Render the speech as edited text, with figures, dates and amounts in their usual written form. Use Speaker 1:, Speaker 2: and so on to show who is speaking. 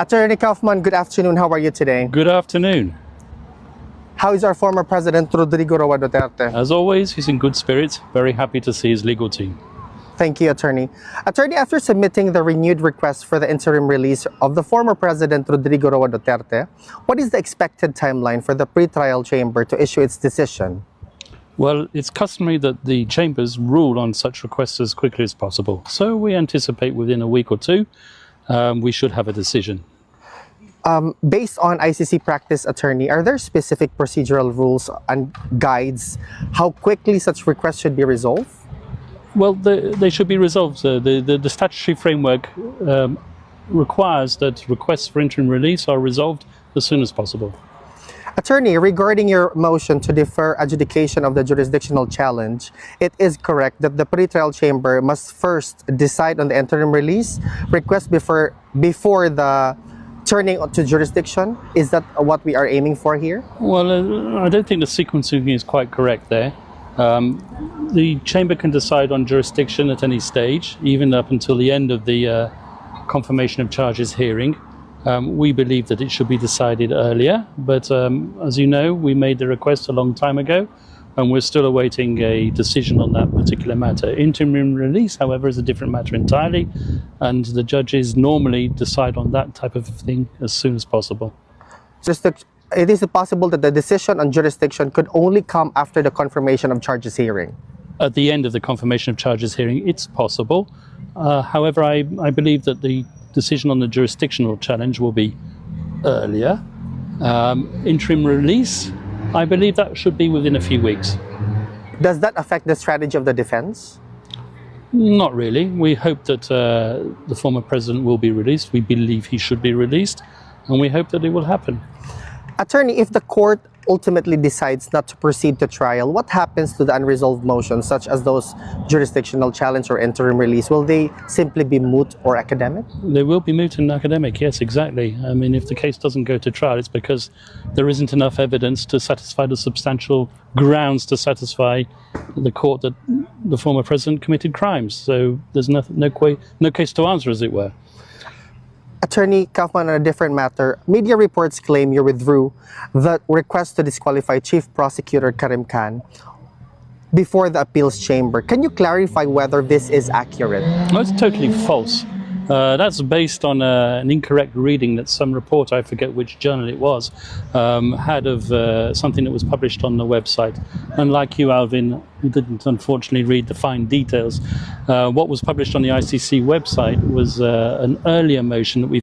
Speaker 1: Attorney Kaufman, good afternoon. How are you today?
Speaker 2: Good afternoon.
Speaker 1: How is our former President Rodrigo Roa Duterte?
Speaker 2: As always, he's in good spirits. Very happy to see his legal team.
Speaker 1: Thank you, Attorney. Attorney, after submitting the renewed request for the interim release of the former President Rodrigo Roa Duterte, what is the expected timeline for the pretrial chamber to issue its decision?
Speaker 2: Well, it's customary that the chambers rule on such requests as quickly as possible. So we anticipate within a week or two, we should have a decision.
Speaker 1: Based on ICC practice, Attorney, are there specific procedural rules and guides how quickly such requests should be resolved?
Speaker 2: Well, they should be resolved. The statutory framework requires that requests for interim release are resolved as soon as possible.
Speaker 1: Attorney, regarding your motion to defer adjudication of the jurisdictional challenge, it is correct that the pretrial chamber must first decide on the interim release request before the turning to jurisdiction. Is that what we are aiming for here?
Speaker 2: Well, I don't think the sequencing is quite correct there. The chamber can decide on jurisdiction at any stage, even up until the end of the confirmation of charges hearing. We believe that it should be decided earlier, but as you know, we made the request a long time ago, and we're still awaiting a decision on that particular matter. Interim release, however, is a different matter entirely, and the judges normally decide on that type of thing as soon as possible.
Speaker 1: It is possible that the decision on jurisdiction could only come after the confirmation of charges hearing.
Speaker 2: At the end of the confirmation of charges hearing, it's possible. However, I believe that the decision on the jurisdictional challenge will be earlier. Interim release, I believe that should be within a few weeks.
Speaker 1: Does that affect the strategy of the defense?
Speaker 2: Not really. We hope that the former president will be released. We believe he should be released, and we hope that it will happen.
Speaker 1: Attorney, if the court ultimately decides not to proceed to trial, what happens to the unresolved motions, such as those jurisdictional challenge or interim release? Will they simply be moot or academic?
Speaker 2: They will be moot and academic, yes, exactly. I mean, if the case doesn't go to trial, it's because there isn't enough evidence to satisfy the substantial grounds to satisfy the court that the former president committed crimes. So there's no case to answer, as it were.
Speaker 1: Attorney Kaufman, on a different matter, media reports claim you withdrew the request to disqualify Chief Prosecutor Karim Khan before the appeals chamber. Can you clarify whether this is accurate?
Speaker 2: No, it's totally false. That's based on an incorrect reading that some reporter, I forget which journal it was, had of something that was published on the website. Unlike you, Alvin, who didn't unfortunately read the fine details, what was published on the ICC website was an earlier motion that we